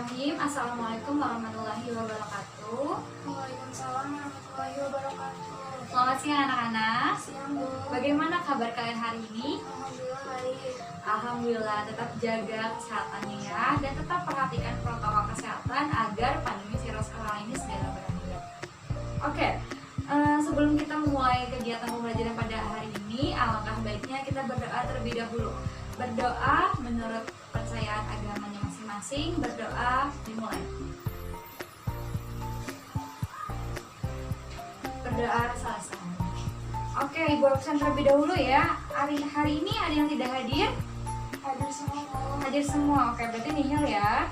Bismillahirrahmanirrahim. Assalamualaikum warahmatullahi wabarakatuh. Waalaikumsalam warahmatullahi wabarakatuh. Selamat siang anak-anak. Siang, Bu. Bagaimana kabar kalian hari ini? Alhamdulillah baik. Alhamdulillah, tetap jaga kesehatannya ya, dan tetap perhatikan protokol kesehatan agar pandemi virus corona ini segera berakhir. Oke, sebelum kita mulai kegiatan pembelajaran pada hari ini, alangkah baiknya kita berdoa terlebih dahulu. Berdoa menurut kepercayaan agamanya masing-masing. Berdoa dimulai. Berdoa selesai. Oke, Ibu absen terlebih dahulu ya. Hari ini ada yang tidak hadir? Hadir semua, Bu. Hadir semua. Oke, berarti nihil ya.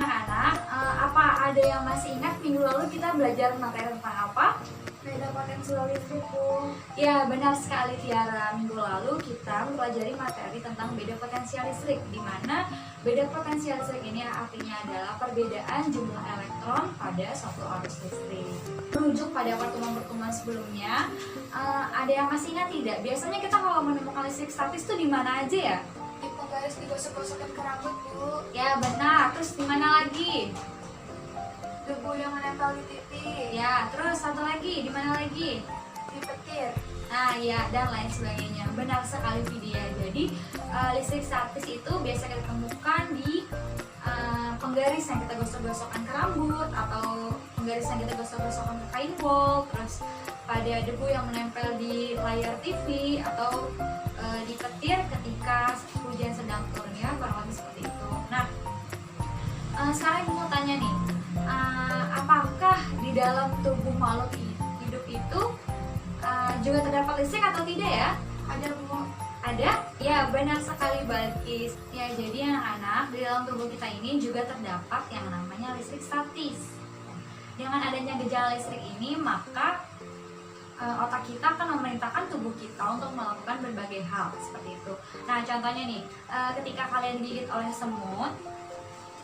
Anak-anak, apa ada yang masih ingat minggu lalu kita belajar materi tentang apa? Beda potensial listrik, Bu. Ya, benar sekali Tiara. Minggu lalu kita mempelajari materi tentang beda potensial listrik, di mana beda potensial listrik ini artinya adalah perbedaan jumlah elektron pada suatu arus listrik. Merujuk pada pertemuan-pertemuan sebelumnya, ada yang masih ingat tidak? Biasanya kita kalau menemukan listrik statis itu di mana aja ya? Di penggaris digosok-gosokkan ke rambut, Bu. Ya, benar. Terus di mana lagi? Debu yang menempel di titik. Ya, terus satu lagi, di mana lagi? Di petir. Nah, ya, dan lain sebagainya. Benar sekali Vidya. Jadi, listrik statis itu biasa kita temukan di penggaris yang kita gosok-gosokkan ke rambut, atau penggaris yang kita gosok-gosokkan ke kain wol, terus pada debu yang menempel di layar TV, atau di petir ketika hujan sedang turun ya, kurang lebih seperti itu. Nah, sekarang Ibu mau tanya nih, apakah di dalam tubuh makhluk hidup itu juga terdapat listrik atau tidak ya? Ada, Bu. Ada? Ya, benar sekali Balkis. Ya, jadi anak-anak, di dalam tubuh kita ini juga terdapat yang namanya listrik statis. Dengan adanya gejala listrik ini, maka otak kita akan memerintahkan tubuh kita untuk melakukan berbagai hal seperti itu. Nah, contohnya nih, ketika kalian digigit oleh semut,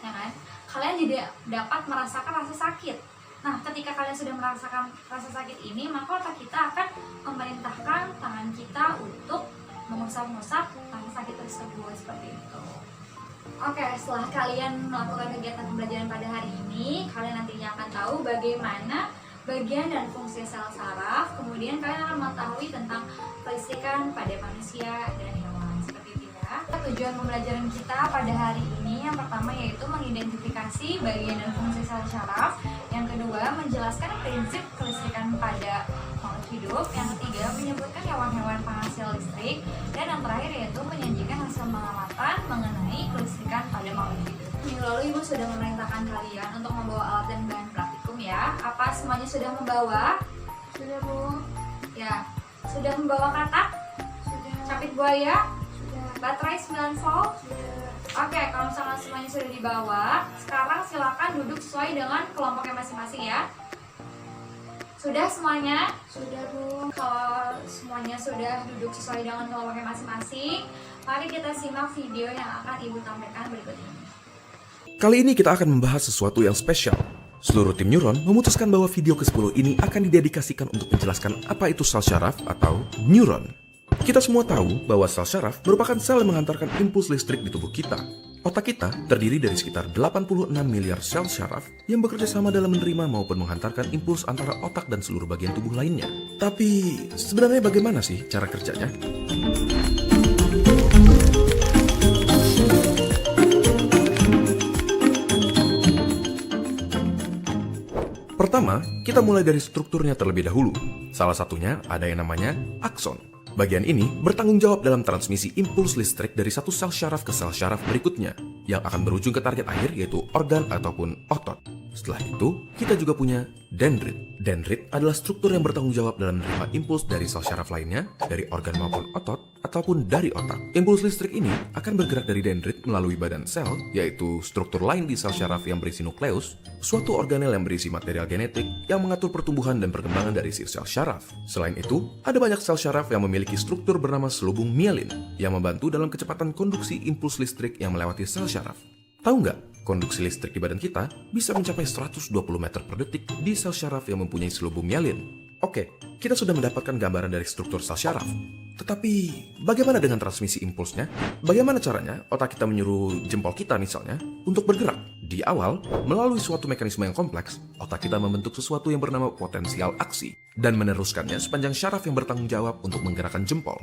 ya kan, kalian tidak dapat merasakan rasa sakit. Nah, ketika kalian sudah merasakan rasa sakit ini, maka otak kita akan memerintahkan tangan kita untuk mengusap-ngusap rasa sakit tersebut seperti itu. Oke, setelah kalian melakukan kegiatan pembelajaran pada hari ini, kalian nantinya akan tahu bagaimana bagian dan fungsi sel saraf. Kemudian kalian akan mengetahui tentang kelistrikan pada manusia dan hewan seperti itu ya. Tujuan pembelajaran kita pada hari ini yang pertama yaitu mengidentifikasi bagian dan fungsi sel saraf. Yang kedua, menjelaskan prinsip kelistrikan pada makhluk hidup. Yang ketiga, menyebutkan hewan-hewan penghasil listrik. Dan yang terakhir yaitu menyajikan hasil pengamatan mengenai kelistrikan pada makhluk hidup. Minggu lalu Ibu sudah memerintahkan kalian untuk membawa alat dan bahan praktikum ya. Apa semuanya sudah membawa? Sudah, Bu. Ya, sudah membawa katak, Sudah. capit buaya, Sudah. baterai 9 volt. Sudah. Oke, kalau misalnya semuanya sudah dibawa, sekarang silakan duduk sesuai dengan kelompoknya masing-masing ya. Sudah semuanya? Sudah, Bu. Kalau semuanya sudah duduk sesuai dengan kelompoknya masing-masing, mari kita simak video yang akan Ibu tampilkan berikut ini. Kali ini kita akan membahas sesuatu yang spesial. Seluruh tim Neuron memutuskan bahwa video ke-10 ini akan didedikasikan untuk menjelaskan apa itu sel syaraf atau neuron. Kita semua tahu bahwa sel syaraf merupakan sel yang mengantarkan impuls listrik di tubuh kita. Otak kita terdiri dari sekitar 86 miliar sel syaraf yang bekerja sama dalam menerima maupun menghantarkan impuls antara otak dan seluruh bagian tubuh lainnya. Tapi sebenarnya bagaimana sih cara kerjanya? Pertama, kita mulai dari strukturnya terlebih dahulu. Salah satunya ada yang namanya akson. Bagian ini bertanggung jawab dalam transmisi impuls listrik dari satu sel syaraf ke sel syaraf berikutnya, yang akan berujung ke target akhir yaitu organ ataupun otot. Setelah itu, kita juga punya dendrit. Dendrit adalah struktur yang bertanggung jawab dalam menerima impuls dari sel syaraf lainnya, dari organ maupun otot, ataupun dari otak. Impuls listrik ini akan bergerak dari dendrit melalui badan sel, yaitu struktur lain di sel syaraf yang berisi nukleus, suatu organel yang berisi material genetik yang mengatur pertumbuhan dan perkembangan dari si sel syaraf. Selain itu, ada banyak sel syaraf yang memiliki struktur bernama selubung mielin, yang membantu dalam kecepatan konduksi impuls listrik yang melewati sel syaraf. Tahu nggak, konduksi listrik di badan kita bisa mencapai 120 meter per detik di sel syaraf yang mempunyai selubung mielin. Oke, kita sudah mendapatkan gambaran dari struktur sel syaraf. Tetapi, bagaimana dengan transmisi impulsnya? Bagaimana caranya otak kita menyuruh jempol kita misalnya untuk bergerak? Di awal, melalui suatu mekanisme yang kompleks, otak kita membentuk sesuatu yang bernama potensial aksi dan meneruskannya sepanjang syaraf yang bertanggung jawab untuk menggerakkan jempol.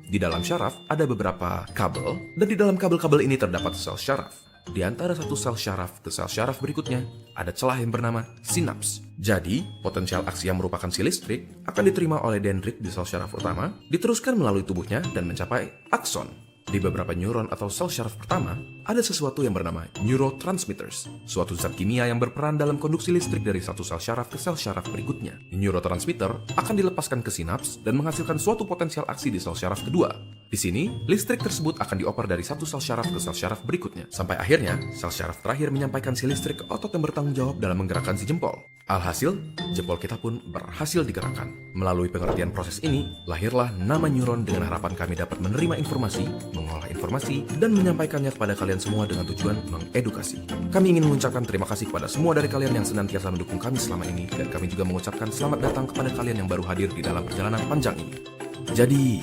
Di dalam syaraf ada beberapa kabel, dan di dalam kabel-kabel ini terdapat sel syaraf. Di antara satu sel syaraf ke sel syaraf berikutnya, ada celah yang bernama sinaps. Jadi, potensial aksi yang merupakan si listrik akan diterima oleh dendrit di sel syaraf utama, diteruskan melalui tubuhnya dan mencapai akson. Di beberapa neuron atau sel syaraf pertama, ada sesuatu yang bernama neurotransmitters, suatu zat kimia yang berperan dalam konduksi listrik dari satu sel syaraf ke sel syaraf berikutnya. Neurotransmitter akan dilepaskan ke sinaps dan menghasilkan suatu potensial aksi di sel syaraf kedua. Di sini, listrik tersebut akan dioper dari satu sel syaraf ke sel syaraf berikutnya. Sampai akhirnya, sel syaraf terakhir menyampaikan si listrik ke otot yang bertanggung jawab dalam menggerakkan si jempol. Alhasil, jempol kita pun berhasil digerakkan. Melalui pengertian proses ini, lahirlah nama neuron dengan harapan kami dapat menerima informasi, mengolah informasi, dan menyampaikannya kepada kalian semua dengan tujuan mengedukasi. Kami ingin mengucapkan terima kasih kepada semua dari kalian yang senantiasa mendukung kami selama ini, dan kami juga mengucapkan selamat datang kepada kalian yang baru hadir di dalam perjalanan panjang ini. Jadi,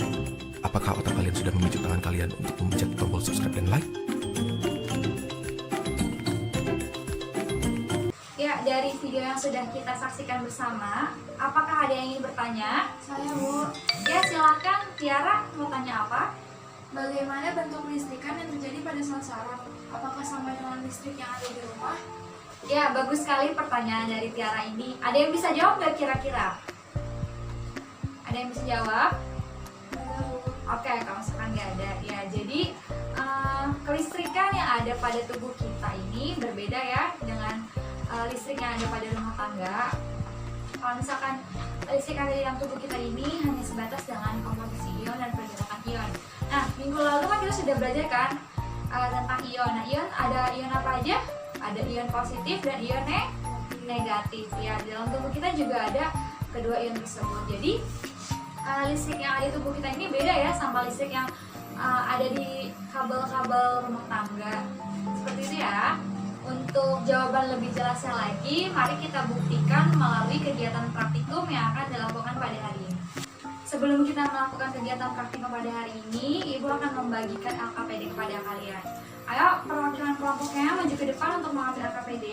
apakah otak kalian sudah memicu tangan kalian untuk memencet tombol subscribe dan like? Ya, dari video yang sudah kita saksikan bersama, apakah ada yang ingin bertanya? Saya, Bu. Ya, silakan. Tiara, mau tanya apa? Bagaimana bentuk listrikan yang terjadi pada sel saraf? Apakah sama dengan listrik yang ada di rumah? Ya, bagus sekali pertanyaan dari Tiara ini. Ada yang bisa jawab nggak kira-kira? Ada yang bisa jawab? Ada, Bu. Oke, kalau misalkan nggak ada, ya jadi kelistrikan yang ada pada tubuh kita ini berbeda ya dengan listrik yang ada pada rumah tangga. Kalau misalkan listrik yang ada di dalam tubuh kita ini hanya sebatas dengan komposisi ion dan pergerakan ion. Nah, minggu lalu kan kita sudah belajar kan tentang ion. Nah, ion ada ion apa aja? Ada ion positif dan ion negatif. Ya, di dalam tubuh kita juga ada kedua ion tersebut. Jadi listrik yang ada di tubuh kita ini beda ya sama listrik yang ada di kabel-kabel rumah tangga. Seperti itu ya. Untuk jawaban lebih jelasnya lagi, mari kita buktikan melalui kegiatan praktikum yang akan dilakukan pada hari ini. Sebelum kita melakukan kegiatan praktikum pada hari ini, Ibu akan membagikan LKPD kepada kalian. Ayo, perwakilan kelompoknya maju ke depan untuk mengambil LKPD.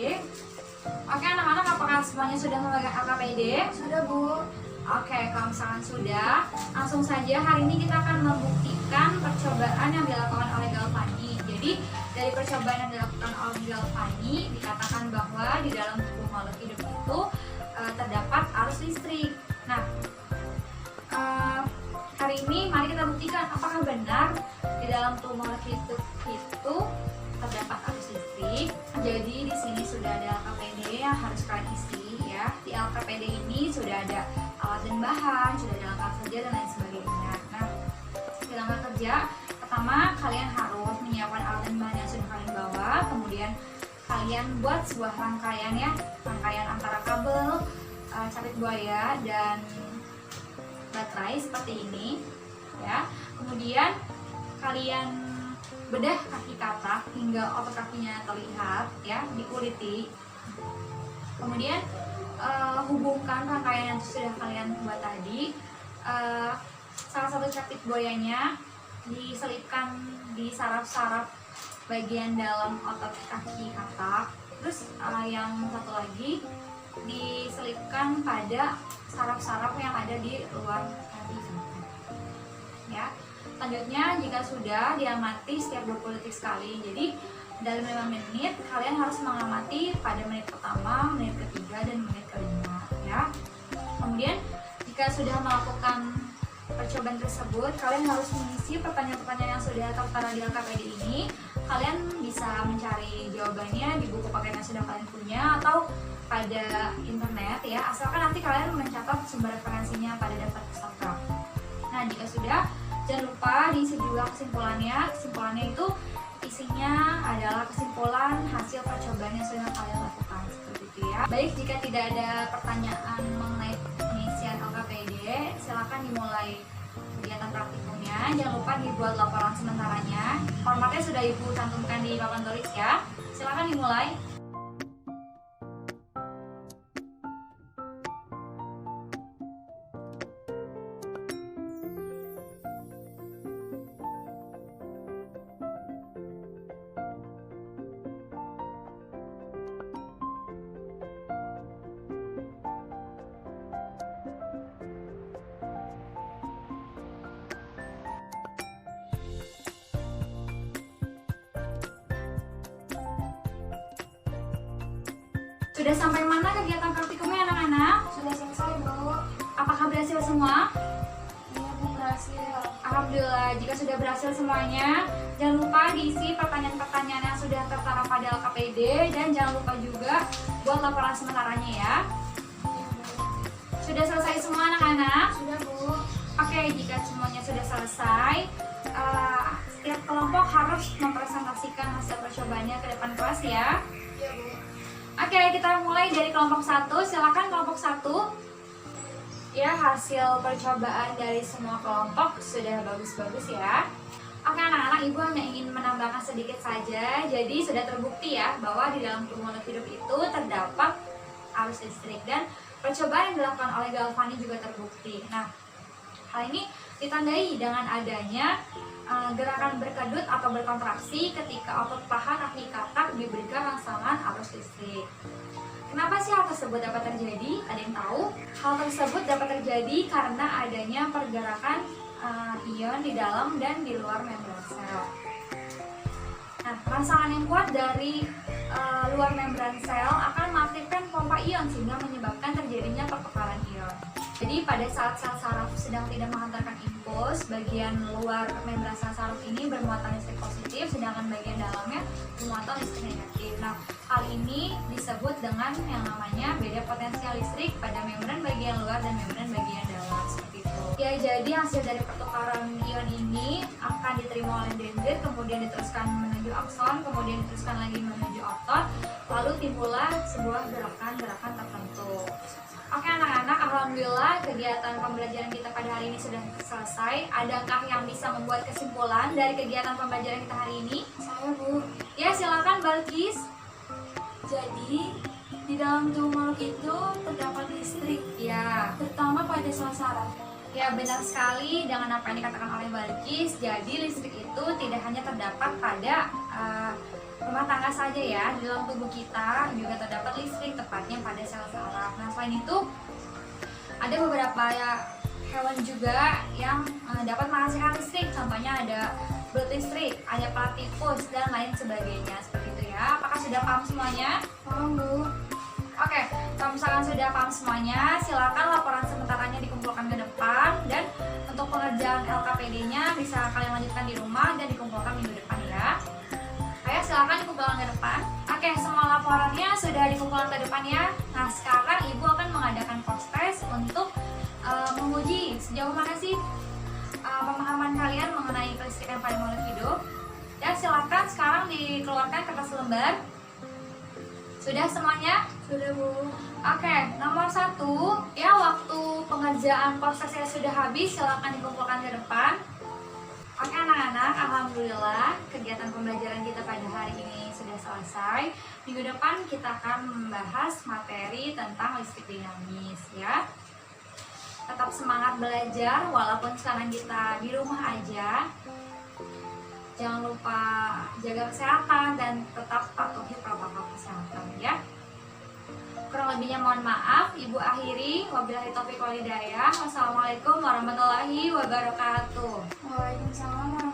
Oke, anak-anak, apakah semuanya sudah memegang LKPD? Sudah, Bu. Oke, kalau misalkan sudah, langsung saja hari ini kita akan membuktikan percobaan yang dilakukan oleh Galvani. Jadi, dari percobaan yang dilakukan oleh Galvani, dikatakan bahwa di dalam tubuh makhluk hidup itu terdapat arus listrik. Nah, hari ini mari kita buktikan apakah benar di dalam tubuh makhluk hidup itu terdapat arus listrik. Jadi, di sini sudah ada LKPD yang harus kalian isi ya. Di LKPD ini sudah ada alat dan bahan, sudah ada langkah kerja dan lain sebagainya. Nah, di langkah kerja pertama kalian harus menyiapkan alat dan bahan yang sudah kalian bawa, kemudian kalian buat sebuah rangkaian ya, rangkaian antara kabel, capit buaya dan baterai seperti ini ya. Kemudian kalian bedah kaki katak hingga otot kakinya terlihat ya, dikuliti. Kemudian hubungkan rangkaian yang sudah kalian buat tadi. Salah satu capit buayanya diselipkan di saraf-saraf bagian dalam otot kaki katak. Terus yang satu lagi diselipkan pada saraf-saraf yang ada di luar kaki katak. Ya. Selanjutnya, jika sudah diamati setiap 20 detik sekali. Jadi dalam 5 menit kalian harus mengamati pada menit pertama, menit ketiga, dan menit kelima ya. Kemudian jika sudah melakukan percobaan tersebut, kalian harus mengisi pertanyaan-pertanyaan yang sudah tertera di LKPD ini. Kalian bisa mencari jawabannya di buku paket yang sudah kalian punya atau pada internet ya, asalkan nanti kalian mencatat sumber referensinya pada daftar peserta. Nah, jika sudah, jangan lupa diisi juga kesimpulannya. Kesimpulannya itu isinya adalah kesimpulan hasil percobaan yang sudah kalian lakukan seperti itu ya. Baik, jika tidak ada pertanyaan mengenai pengisian LKPD, silakan dimulai kegiatan praktikumnya. Jangan lupa dibuat laporan sementaranya. Formatnya sudah Ibu cantumkan di papan tulis ya. Silakan dimulai. Sudah sampai mana kegiatan praktikumnya anak-anak? Sudah selesai, Bu. Apakah berhasil semua? Iya, Bu, berhasil. Alhamdulillah, jika sudah berhasil semuanya, jangan lupa diisi pertanyaan-pertanyaan yang sudah tertera pada LKPD dan jangan lupa juga buat laporan sementaranya ya. Iya, Bu. Sudah selesai semua anak-anak? Sudah, Bu. Oke, jika semuanya sudah selesai, setiap kelompok harus mempresentasikan hasil percobaannya ke depan kelas ya. Iya, Bu. Oke, kita mulai dari kelompok 1. Silakan kelompok 1. Ya, hasil percobaan dari semua kelompok sudah bagus-bagus ya. Oke anak-anak, ibu hanya ingin menambahkan sedikit saja. Jadi sudah terbukti ya bahwa di dalam tubuh makhluk hidup itu terdapat arus listrik dan percobaan yang dilakukan oleh Galvani juga terbukti. Nah, hal ini ditandai dengan adanya gerakan berkedut atau berkontraksi ketika otot paha kaki katak diberikan rangsangan arus listrik. Kenapa sih hal tersebut dapat terjadi? Ada yang tahu? Hal tersebut dapat terjadi karena adanya pergerakan ion di dalam dan di luar membran sel. Nah, rangsangan yang kuat dari luar membran sel akan mengaktifkan pompa ion sehingga menyebabkan terjadinya pertukaran ion. Jadi pada saat sel saraf sedang tidak menghantarkan impuls, bagian luar membran sel saraf ini bermuatan listrik positif, sedangkan bagian dalamnya bermuatan listrik negatif. Nah, hal ini disebut dengan yang namanya beda potensial listrik pada membran bagian luar dan membran bagian dalam, seperti itu. Ya, jadi hasil dari pertukaran ion ini akan diterima oleh dendrit, kemudian diteruskan menuju akson, kemudian diteruskan lagi menuju otot, lalu timbullah sebuah gerakan-gerakan tertentu. Oke anak-anak, alhamdulillah kegiatan pembelajaran kita pada hari ini sudah selesai. Adakah yang bisa membuat kesimpulan dari kegiatan pembelajaran kita hari ini? Saya, Bu. Ya, silakan Balkis. Jadi, di dalam tubuh makhluk itu terdapat listrik, Ya, terutama pada sel saraf. ya benar sekali dengan apa yang dikatakan oleh Balkis. Jadi listrik itu tidak hanya terdapat pada rumah tangga saja ya, di dalam tubuh kita juga terdapat listrik, tepatnya pada sel saraf. Nah, selain itu ada beberapa hewan juga yang dapat menghasilkan listrik. Contohnya ada belut listrik, ada platypus dan lain sebagainya, seperti itu ya. Apakah sudah paham semuanya? Paham, Bu. Oke, kalau misalkan sudah paham semuanya, silakan laporan sementaranya dikumpulkan ke depan dan untuk pengerjaan LKPD-nya bisa kalian lanjutkan di rumah dan dikumpulkan minggu depan ya. Ayo silakan dikumpulkan ke depan. Oke, semua laporannya sudah dikumpulkan ke depan ya. Nah, sekarang ibu akan mengadakan post test untuk menguji sejauh mana sih pemahaman kalian mengenai kelistrikan pada makhluk hidup. Ya, silakan sekarang dikeluarkan kertas lembar. Sudah semuanya? Sudah, Bu. Oke, nomor 1 ya, waktu pengerjaan post testnya sudah habis, silakan dikumpulkan ke depan. Oke anak-anak, alhamdulillah kegiatan pembelajaran kita pada hari ini sudah selesai. Minggu depan kita akan membahas materi tentang listrik dinamis ya. Tetap semangat belajar walaupun sekarang kita di rumah aja. Jangan lupa jaga kesehatan dan tetap patuhi protokol kesehatan ya. Kurang lebihnya mohon maaf, Ibu akhiri. Wabillahi taufiq wal hidayah. Wassalamualaikum warahmatullahi wabarakatuh. Waalaikumsalam.